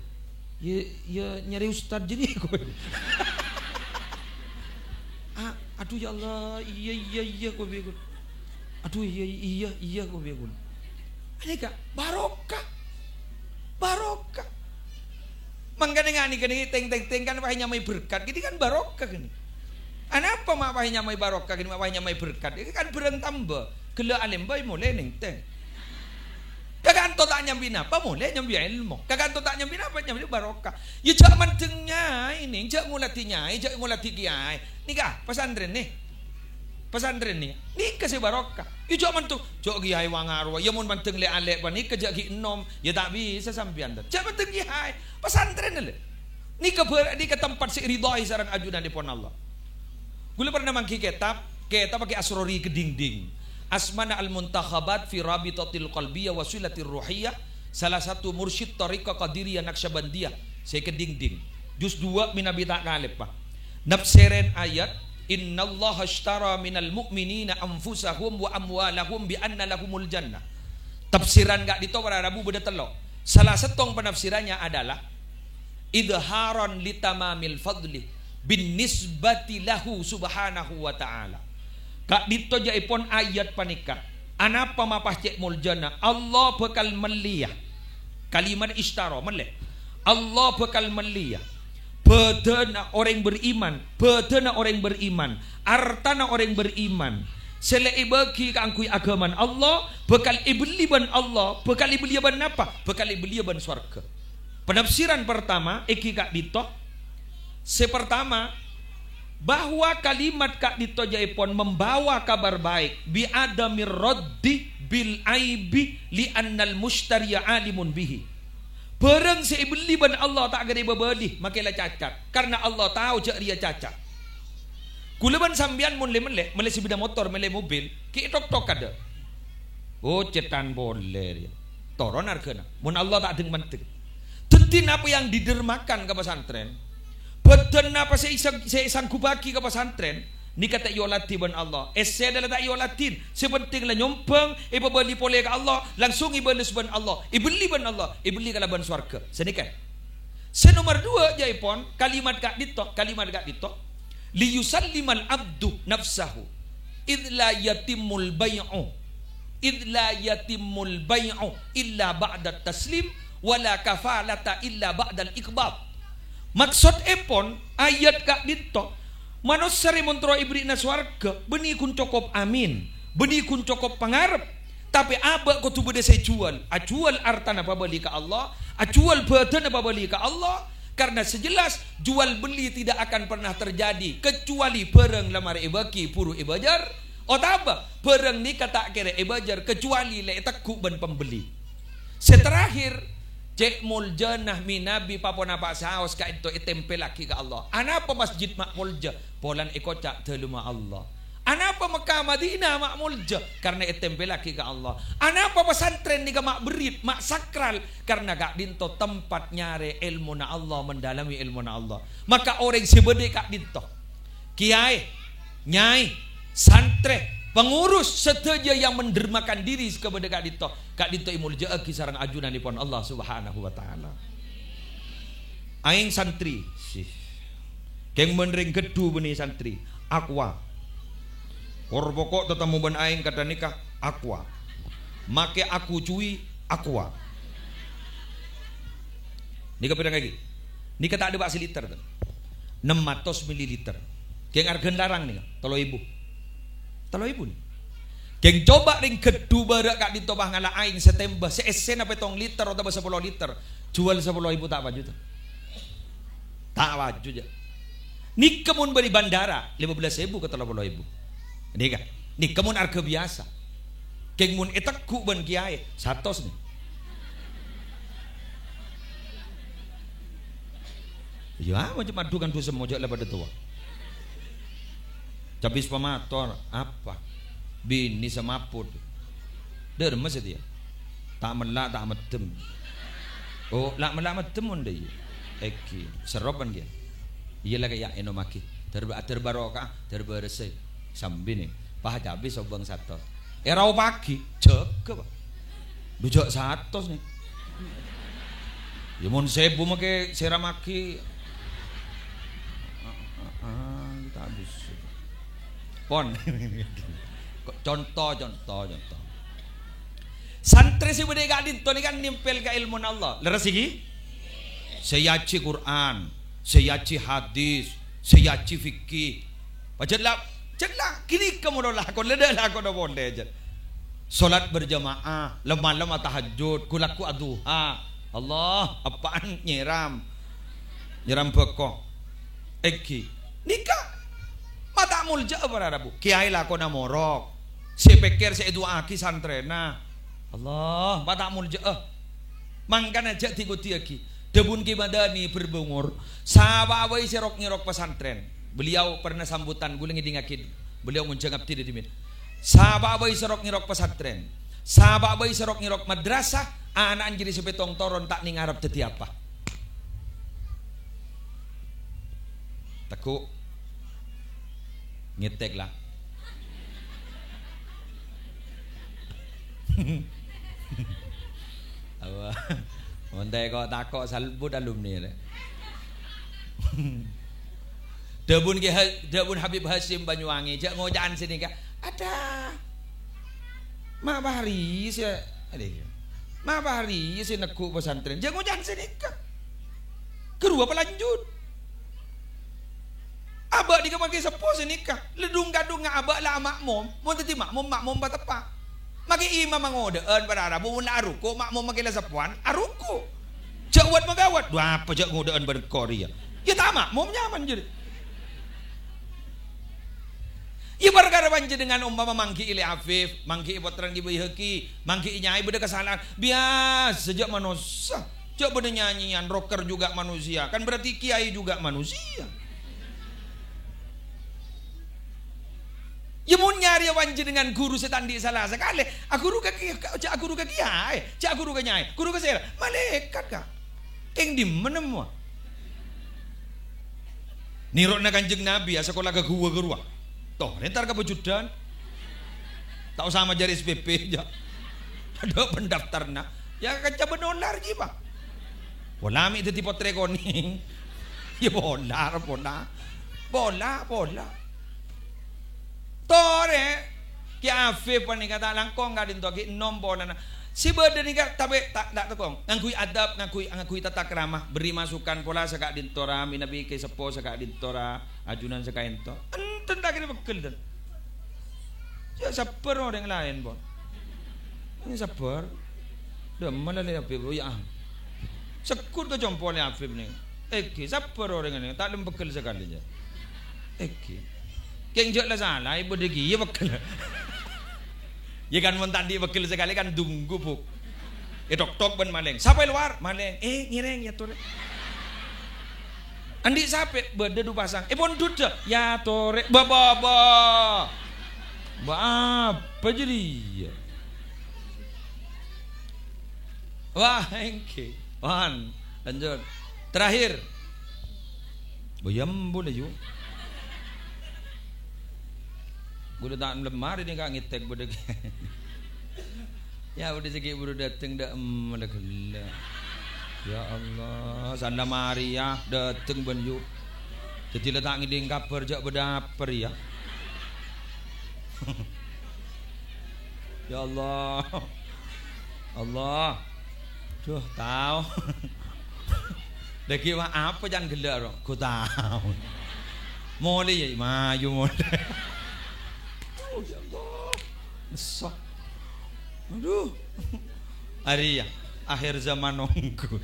S1: Ya nyari ustad jadi. Aduh ya Allah, iya kau biar. Aduh iya kau biar. Ini kak barokah. Mangkane ngani kene teng kan pahe nyamai berkat. Gini kan barokah gini. Anapa mak pahe nyamai barokah gini, mak pahe nyamai berkat. Ini kan bereng tambah. Gela alim bae mulai ning teng. Kaganto tak nyambi napa mulai nyambi ilmu. Kaganto tak nyambi napa nyambi barokah. Ya jak mantengnya ini, jak ngulatinya, jak ngulati kiai. Nikah pesantren nih. Pesantren nih. Nih kasih barokah. Ya jak mantu, jak kiai wangarwa. Ya mun manteng le alek pan nikah jak ki enom, ya tak bisa sampean. Jak manteng kiai pesantren le. Nih ke tempat si ridhoi sareng ajudan dipun Allah. Gula pernah mangki kitab pakai asrori ke dinding. Asmana al-muntakhabat fi rabitatil qalbiyah wasilatir ruhiyah, salah satu mursyid tariqah qadiriyah naqsyabandiyah. Saya ke dinding. Juz 2 min abi takalib Pak. Nafsirin ayat innallaha ashtara minal mu'minina anfusahum wa amwalahum bi anna lahumul jannah. Tafsiran gak dito para Rabu beda telok. Salah setong penafsirannya adalah idharan litamamil fadli bin nisbati lahu subhanahu wa ta'ala. Kak dito jaipon ayat panika. Anapa mapah cek muljana? Allah bakal meliyah. Kalimat ishtara melih. Allah bakal meliyah. Bedana orang beriman, bedana orang beriman, artana orang beriman. Selai bagi kangkui agaman Allah, bakal ibeliban Allah, bakal ibeliban apa? Bakal ibeliban surga. Penafsiran pertama, iki kak dito. Sepertama, bahwa kalimat kak dito jaipon membawa kabar baik bi adamir raddi bil aibi li annal mushtariya alimun bihi. Barang seibeli ban Allah tak gede bebeli makilah cacat karena Allah tahu jak dia cacat. Kulaban sambian mun lemele sepeda motor mele mobil ki tok ada. Oh cetan boleh dia. Toron hargana. Mun Allah tak deng mentek. Tentin apa yang didermakan ke pesantren. Badan apa saya sanggup bagi ke pesantren. Ni kata yolati ban Allah. Saya adalah tak yolatin. Sepentinglah nyompang, beli poleh ke Allah, langsung ibalis ban Allah. Ibeli ban Allah, ibeli kalau ban surga. Senikan. Senomor 2 jaipon kalimat kak dito. Li yusallimal abdu nafsahu. Idla yatimul bay'u. Idla yatimul bay'u illa ba'da taslim wala kafalata illa ba'dal iqbad. Maksud epon ayat kak dito. Manusia remontro ibrina swarga beni kun cokop amin, beni kun cokop pangarep. Tapi abak ko tu bede saya jual, ajual artana pabali ke Allah, ajual badan pabali ke Allah. Karena sejelas jual beli tidak akan pernah terjadi kecuali barang lamar ibaki puru ibajar. Otaba barang ni kata kira ibajar kecuali le tekuk ban pembeli. Seterakhir cek muljanah minabi papona pak saos ka itu tempel lagi ke Allah. Anapa masjid mak mulja? Polan ikocak teluma Allah. Anapa Mekah Madinah mak mulja? Karena tempel lagi ke Allah. Anapa pesantren ni mak berit, mak sakral? Karena gak dinto tempat nyare ilmu na Allah, mendalami ilmu na Allah. Maka orang sebede kak dinto. Kiai, nyai, santre, pengurus seteja yang mendermakan diri kepada Kak Dito imul jaaki sarang ajunan dipun Allah Subhanahu wa taala. Aing santri sih. Keng menring gedu benih santri, aqua. Kor pokok tetamu ben aing kata nikah aqua. Make aku cuy aqua. Nika pirang lagi. Nika tak ada bak liter tuh. 600 ml. Keng argen larang nih, 3.000. Talo ibu nih. Geng coba ring gedu barak kak ditobah ngala aing setembah seesen apa 2 liter atau 10 liter jual 10.000 tak wajud tak wajud ya. Nih kemun beri bandara 15.000 ke 30.000. Nih kan nih kemun harga biasa. Geng mun etekku ban kiai 100 nih. Ya macam adukan tu semua jak lepas tua. Cabis pemator apa? Bini semaput. Dermes dia. Tak melak tak medem. Oh, lak melak medem onde. Eki, seropan dia. Iyalah kayak enomaki. Terbarokah, terbersih. Sambil nih. Pah habis obang 100. Era pagi, jaga Pak. Dujak 100 nih. Ya mun 1000 make siramaki. Kita habis. pon. Contoh. Santri si bude gak dinto ni kan nimpel ka ilmu Allah. Leres iki? Sayaci Quran, sayaci hadis, sayaci fikih. Pajatlah kini kamu lah kon ledah kon bonde aja. Salat berjamaah, lemah tahajud, kulaku aduha. Allah, apaan nyiram bekok. Eki nikah mata mulja para bu kiai lah kona morok si pikir si dua aki santrena Allah mata mulja mangkan aja tikuti aki debun ki madani berbungur sabawai serok nyerok pesantren beliau pernah sambutan guling idingakin beliau nguncang abdi di dimin sabawai serok nyerok pesantren sabawai serok nyerok madrasah anak jadi sepetong toron tak ning arab teti apa Teku ngetek lah. Apa? Montai kau takok salbut alumni le. Debun Habib Hasim Banyuwangi, jak ngojaan sini kak. Ada. Mak bahari sih, ada. Mak bahari sih nekuk pesantren. Jak ngojaan sini kak. Kedua pelanjut. Abak di kamar sepuh senikah ledung gadung ngak abak lah makmum mau teti makmum batepak maki imam mangodean pada arabu mun aruko makmum maki lah sepuan aruko jawat magawat dua apa jak ngodean berkoria ya tak makmum nyaman jadi ya perkara banjir dengan umpama mangki ili afif mangki potran gibai heki mangki nyai beda kesalahan biasa sejak manusia jak beda nyanyian rocker juga manusia kan berarti kiai juga manusia. Ya mau nyari wanji dengan guru setandi salah sekali. Guru ke kiai, guru ke nyai, guru ke saya. Malaikat kak. Yang di mana semua? Nirokna kanjeng Nabi ya sekolah ke gua. Toh, ntar ke pejudan. Tak usah majari SPP aja. Ada pendaftarna. Ya kaca benolar ji pak. Bolami itu tipe trekoning. Ya bola. Tore ki Afif pani kata langkong ga dinto ki nombolan si bade ni tabe tak tekong ngakui adab ngakui tata krama beri masukan pola saka dintora minabi ke sepo saka dintora ajunan saka ento enten tak kira bekel dan ya saper orang lain bon ini saper demen le Afif ya sekut ke jompol Afif ni eki saper orang ini tak lem bekel sekali aja eki Keng jok lah salah, ibu degi, ya bekal. Ya kan tadi bekal sekali kan tunggu buk. Tok ben maleng. Sampai luar maleng. Ngireng ya tore. Andi sampai beda du pasang. Pon duda ya tore. Ba. Apa jadi? Wah, engke. Lanjut. Terakhir. Bayam boleh yuk. Gue tak lemari ni kak ngitek budak. Ya udah segi budak dateng dah ada gila. Ya Allah, sanda mari ya dateng ben yuk. Jadi letak ngiding kabar jak berdaper ya. Ya Allah. Tuh tahu. Deki apa jangan gila dong. Ku tahu. Mole ya, maju mole. Oh ya Allah, nesok. Aduh, hari ya, akhir zaman nongku.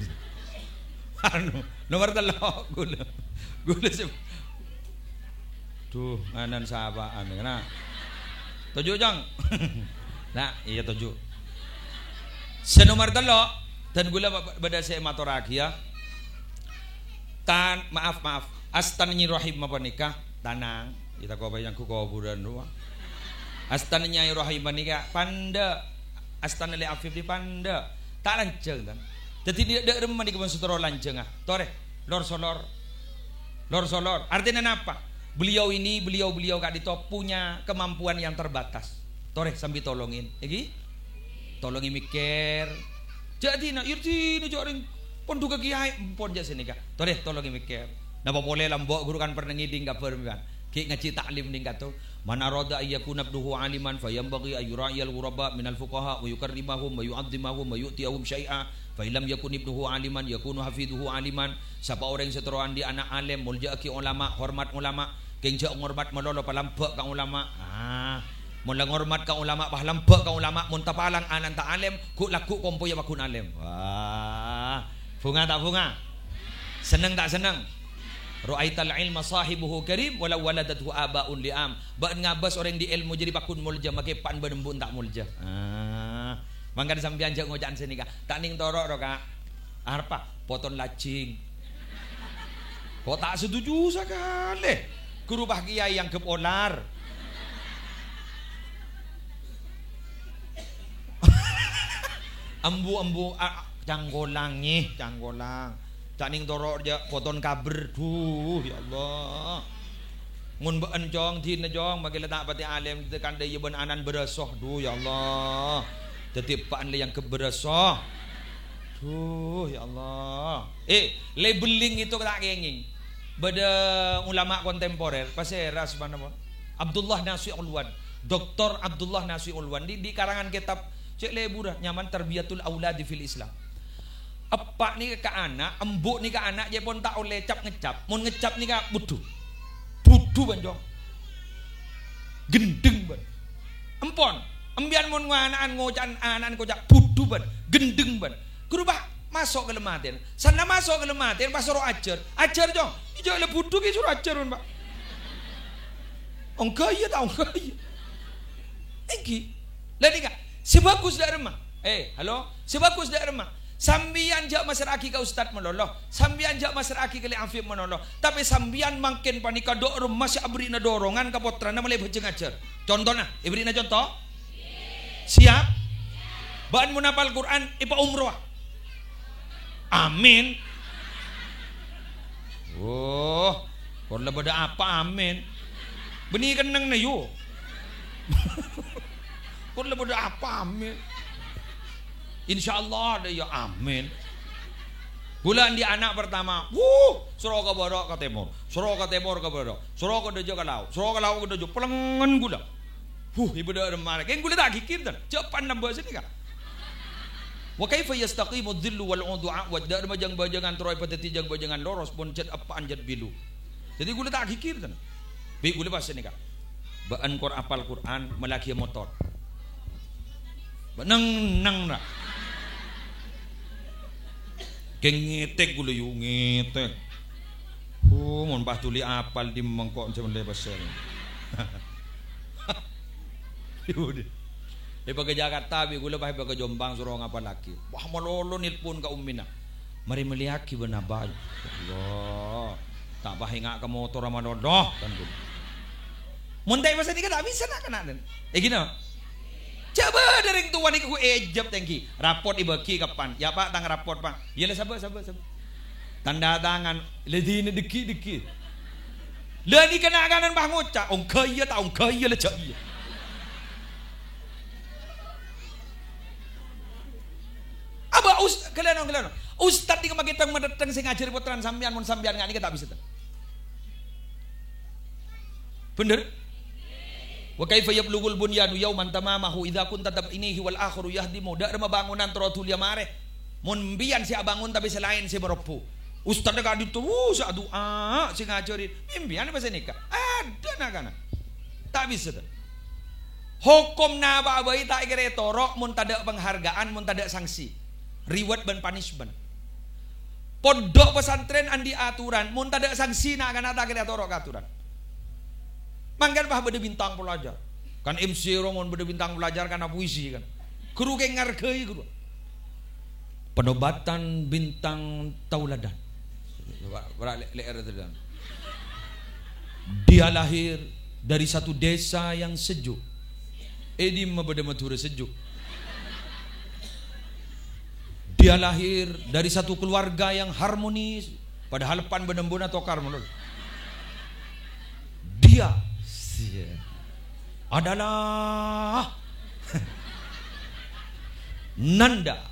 S1: Nomor telok gula sih. Tuh, anan sahabaan, kena. 7 jang. Nah, iya 7. Senomor telok dan gula pada saya matoraki ya. Maaf. Astan Nyi Rahim apa nikah? Tanang. Kita kau bayang ku kau buran rumah. Astan Nyai Rahim nikah panda. Astan Le Afif di panda. Tak lanceng kan. Jadi dia remah di kebun sutro lanceng ah. Tore, lor solor. Artinya apa? Beliau kak Dito punya kemampuan yang terbatas. Tore sambil tolongin. Lagi? Tolongin mikir. Jadi nak irti ni joring pon duga kiai pon jas sini kak. Tore tolongin mikir. Napa boleh lambok guru kan pernah ngiding gak permian. Ki ngaji taklim ning kato. Man arada ayyakuna abduhu aliman fayambaghi ayura'iyal ghuraba minal fuqaha wa yukarrimahum wa yu'azzimahum wa yu'tiyahum syai'a fa illam yakun ibnuhu aliman yakunu hafiduhu aliman. Siapa orang yang seteruan di anak alim mulja ki ulama, hormat ulama, kenja ngormat melolo palambak ka ulama. Mula ngormat ka ulama palambak ka ulama mun tapalang anan ta alim ku laku kompo ya makun alim. Wah, bunga tak bunga? Seneng tak seneng? Ra'aital ilma sahibuhu karim walau waladathu abaun li'am. Baan ngabas orang di ilmu jadi pakun mulja make pan benembun tak mulja. Mangkan sampean jak ngojaan sini Kak. Tak ning torok ro Kak. Arpa poton lacing. Kok tak setuju sekali. Guru bah kiai yang kepolar. Ambu canggolang nih, canggolang. Caning torok aja poton kaber. Duh ya Allah. Mun baan jong din jong bagi letak pati alim kita kan daya ben anan berasoh. Duh ya Allah. Tetipaan le yang keberasoh. Duh ya Allah. Labeling itu tak kenging. Bada ulama kontemporer paseras mana pun. Abdullah Nasi Ulwan. Dr. Abdullah Nasi Ulwan di karangan kitab cek leburah nyaman tarbiyatul auladi fil Islam. Apa ni ke anak, embuk ni ke anak je pun tak oleh cap ngecap. Mun ngecap ni ke budu. Budu banjong. Gendeng ban. Empon, embian mun nganaan ngocan anan kocak budu ban, gendeng ban. Guru bah masuk ke lematin. Sana masuk ke lematin pas suruh ajar. Ajar jong. Ijo le budu ki suruh ajar ban, Pak. Ongka iya tak ongka iya. Engki. Lah ni ka, sebagus dak remah. Halo, sebagus dak remah. Sambian jak masyarakat ka ustaz menoloh, sambian jak masyarakat kali afif menoloh, tapi sambian makin panika dok rumah masih abrina dorongan ka potrana mulai bejeng ajar. Contohna, ibrina contoh? Siap? Baan munapal Quran ipa umroh. Amin. Oh, kalau beda apa amin? Benih kenang na yo. Kalau beda apa amin? InsyaAllah ada ya amin. Bulan di anak pertama, suruh ke barat ke timur, suruh ke timur ke barat, suruh ke dojo ke laut, suruh ke laut ke dojo, pelengan gula. Ibu dah remar, kan gula tak kikir dah, cepat nambah sini kan. Wa kaifa yastaqimu dhillu wal udu'a wa dar bajang-bajangan troy pateti jang bajangan loros pun cet apa anjat bilu. Jadi gula tak kikir dah. Bi gula pas sini kan. Baan kor apal Quran melaki motor. Nang nak. Keng ngetek gula yu ngetek. Mon pas tuli apal di mengkok macam le pasal. Yudi. Baga Jakarta bi gula pas baga Jombang suruh ngapa laki. Wah malolo nilpun ka ummina. Mari meliaki benabay. Allah. Tak bahingak ka motor amadodoh kan gula. Muntai masa ni ka tak bisa nak kena. Gini. Coba dari tuan ni ku ejab tangki. Raport ibaki kapan? Ya Pak tang raport Pak. Yalah sabar. Tanda tangan ledine deki. Lah ni kena kanan bah ngocak. Ong kaya tak ong kaya le cak iya. Aba kelano. Ustaz ni kemakitang madatang sing ngajar putran sambian mun sambian ngak ni tak bisa tak. Bener? Wa kaifa yablughul bunyanu yauman tamamahu idza kunta tabinihi wal akhiru yahdimu. Dak ada bangunan trotul ya mare. Mun mbian si abangun tapi selain si beropo. Ustaz dak ditu sa doa si ngajarin. Mimbian bahasa nikah. Ada nakana. Tak bisa tak. Hukum na babai tak kira torok mun tada penghargaan mun tada sanksi. Reward dan punishment. Pondok pesantren andi aturan mun tada sanksi nak kana tak kira torok aturan. Mangkan bah beda bintang pelajar. Kan MC romon beda bintang pelajar karena puisi kan. Guru ke ngargai guru. Penobatan bintang tauladan. Dia lahir dari satu desa yang sejuk. Di beda matura sejuk. Dia lahir dari satu keluarga yang harmonis. Padahal pan benembuna tokar menurut. Dia adalah Nanda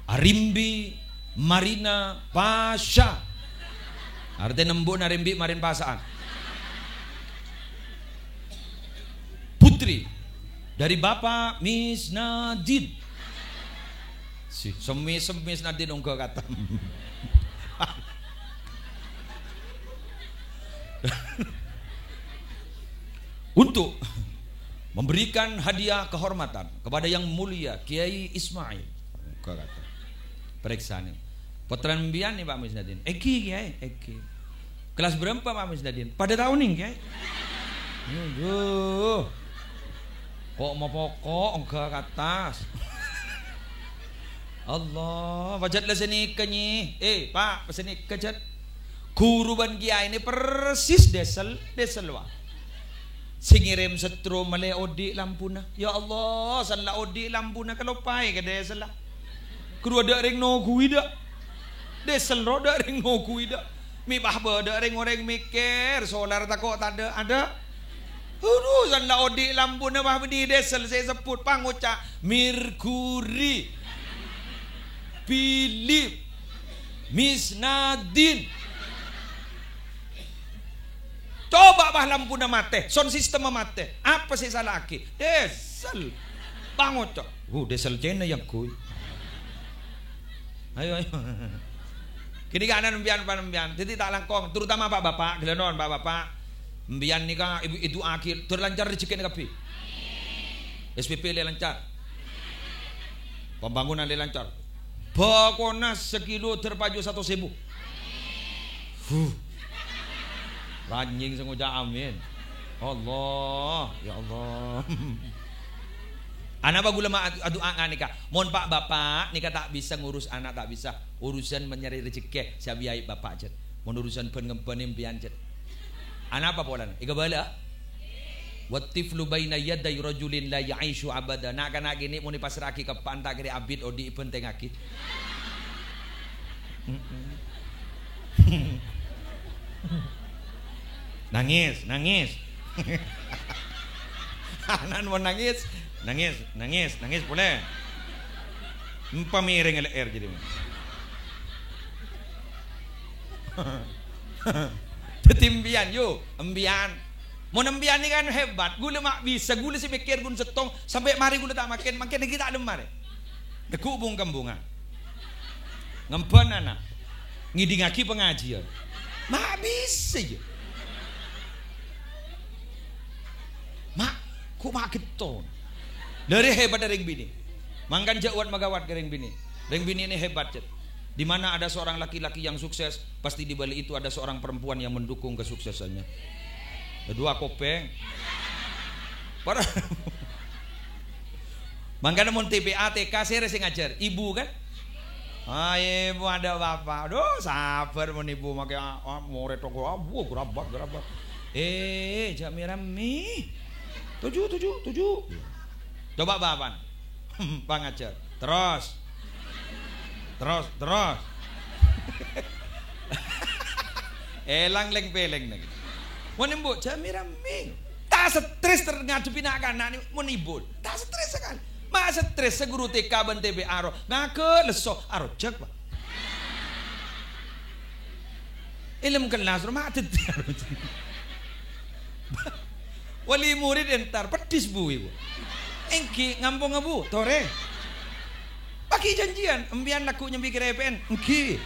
S1: Arimbi Marina Pasha. Artinya nembun Arimbi Marin Pasaan. putri dari Bapak Miss Nadine. Si semis Nadine ongko kata. Untuk memberikan hadiah kehormatan kepada yang mulia Kiai Ismail. Ongko kata. Periksa nih. Potran mbian nih Pak Miss Nadine. Eki Kiai, Eki. Kelas berapa Pak Miss Nadine? Pada tahun nih Kiai. Kok mau pokok enggak ke atas. Allah, wajatlah sini kenyi. Pak, sini kejat. Guru ban Kiai ini persis desel wah. Singirim setro male odi lampuna. Ya Allah, sanla odi lampuna kalau pai ke desel lah. Kedua dak ring no kuida. Desel ro dak ring no kuida. Mi bahba dak ring orang mikir solar takok tak ada. Aduh, sanla odi lampuna bah di desel saya sebut pangucap Merkuri, Philip, Miss Nadine. Coba bah lampu na mate, sound system mate. Apa sih salah aki? Desel, pangucap. Desel cina yang kuy. Ayo. Kini kanan embian. Jadi tak langkong, terutama pak bapak, gelenon pak bapak. Embian nikah ibu itu akhir terlancar rezeki kapi. SPP le lancar. Pembangunan le lancar. Bakonas sekilo terpaju 1.000. Ranjing senguja amin. Allah, ya Allah. Anak bagula ma adu angan nikah. Mohon pak bapak nikah tak bisa ngurus anak tak bisa. Urusan mencari rezeki saya biayai bapak jet. Mohon urusan pengemban impian jet. Anak apa polan? Ika bala. Watiflu baina yaday rajulin la ya'ishu abada. Nak kana gini muni pasraki ke pantak kiri abid odi penting aki. Nangis. Anak mau nangis boleh. Pamiring LR jadi. Tetimbian yo, embian. Mau embian ini kan hebat. Gula mak bisa, gula si mikir gun setong sampai mari gula tak makin kita ada mari. Deku bung kembungan. Ngempen anak. Ngidingaki pengajian. Mak bisa je. Mak, kok mak keton? Dari hebat dari ring bini. Mangkan jawat magawat ke ring bini. Ring bini ini hebat cet. Di mana ada seorang laki-laki yang sukses, pasti di balik itu ada seorang perempuan yang mendukung kesuksesannya. Kedua kopeng. Para. Mangkan mun TPA TK saya sing ngajar. Ibu kan? Ibu ada bapak. Aduh, sabar mun ibu make more toko abu gerabak. Jamirami. 7. Coba bapak. Bang ajar. Terus. Elang leng peleng lagi. Mun ibu jamirami. Tak stres ngadepi nak anak ni mun ibu. Tak stres sekali. Mas stres seguru TK ban TPA ro. Ngake leso aro cek Pak. Ilmu kelas ro mak wali murid entar pedis bu ibu. Engki ngampung bu tore. Pakai janjian embian laku nyambi ke RPN. Engki.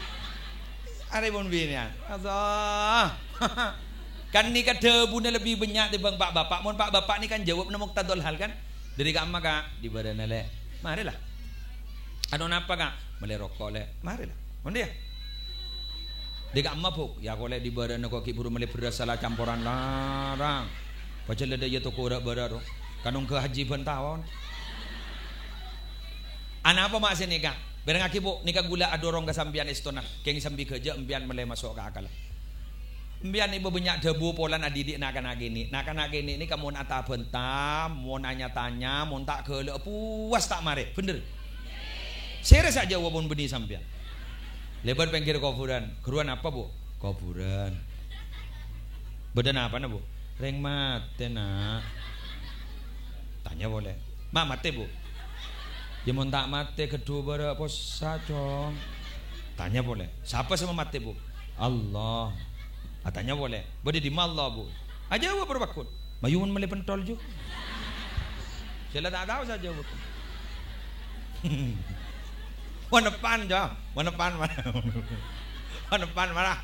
S1: Are bon binian. Allah. Kan ni kada buna lebih banyak dibanding pak bapak. Mon pak bapak ni kan jawab na muqtadul hal kan. Dari kak amma kak di badan le. Marilah. Ano napa kak? Male rokok le. Marilah. Mon dia. Di kak amma puk. Ya kole di badan ko ki buru male beras salah campuran larang. Pacel ada ya toko rak badaro. Kanong ke haji bentawon. Ana apa mak sini kak? Berang aki bu nikah gula adorong ke sambian istona. Keng sambi kerja embian male masuk ke akal. Embian ibu banyak debu polan adidik nak gini ini kamu nata bentam, mau nanya tanya, mau tak ke puas tak mare, bener. Serius aja wabun benih sampean. Lebar pengkir kuburan, keruan apa bu? Kuburan. Badan apa na bu? Reng mate nak. Tanya boleh. Mak mate bu. Ya mau tak mate kedua bara pos sacong. Tanya boleh. Siapa sama mate bu? Allah. Tanya boleh. Boleh di Allah bu. Aja bu berbakut. Mayun male pentol ju. Saya tak tahu saja betul. Menepan jauh, menepan mana? Menepan mana?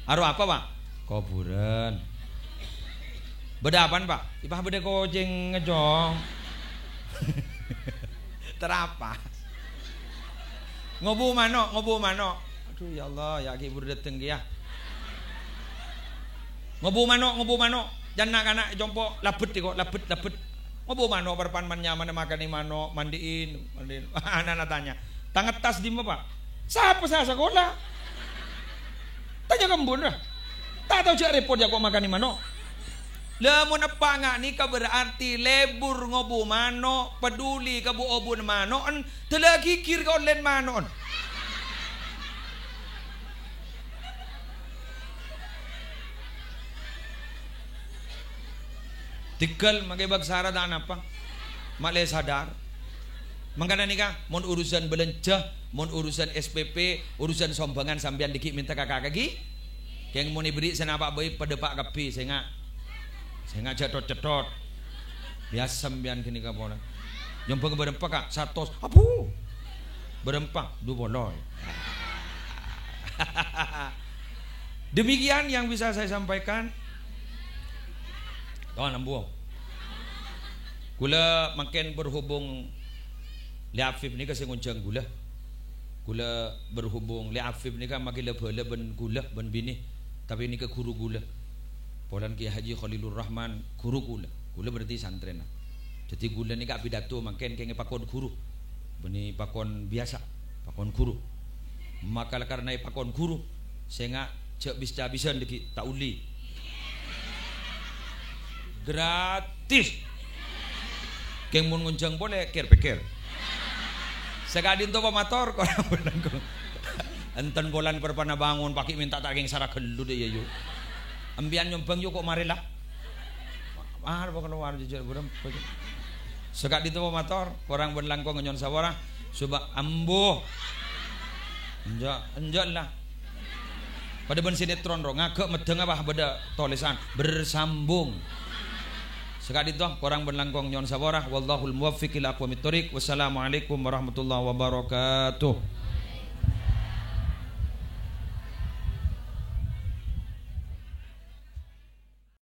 S1: Aru apa pak? Kuburan. Beda apaan pak? Ipah beda koceng ngejong. Terapa? Ngobu mano. Aduh ya Allah, ya ki buru dateng ya. Ngobu mano. Jangan anak jompo lapet kok, lapet. Ngobu mano perpan nyaman makan di mano, mandiin. Anak tanya. Tangan tas di mana pak? Siapa saya sekolah? Tanya kembun lah. Tak tahu cak repot ya kok makan di mano. Lamun apa ngak ni ka berarti lebur ngobu mano, peduli ka bu obun mano, telagi kir ka online mano. Tigal magai bagsara dan apa? Malay sadar. Mangkana nikah, mon urusan belanja, mon urusan SPP, urusan sombangan sambian dikit minta kakak kaki. Yang mau diberi senapa bayi pada pak kapi, saya nggak cetot. Biasa sambian kini kapona. Jompong berempat kak, satu, apu, berempat, dua boloi. Demikian yang bisa saya sampaikan. Kawan ambuh. Gula makin berhubung li Afif ni kasi nguncang gula. Gula berhubung li Afif ni kan makin lebih ben gula ben bini. Tapi ini ke guru gula. Polan Ki Haji Khalilur Rahman guru gula. Gula berarti santren. Jadi gula ni kak pidato makin kenge pakon guru. Beni pakon biasa, pakon guru. Maka karena pakon guru, saya cek bisa-bisa dikit tauli. Gratis. Keng mun nguncang boleh pikir. Sekadin to pamator kok enten bolan perpana bangun paki minta tak keng sara gelu de yo. Ambian nyombang yo kok marilah. Mahal pokok luar jujur burem. Sekadin to pamator orang berlangkong nyon sawara coba ambuh. Enjak lah. Pada ben sinetron ro ngagek medeng apa beda tulisan bersambung. Sekali itu orang berlangkong nyon sawarah wallahul muwaffiq ila aqwamit thoriq. Wassalamualaikum warahmatullahi wabarakatuh.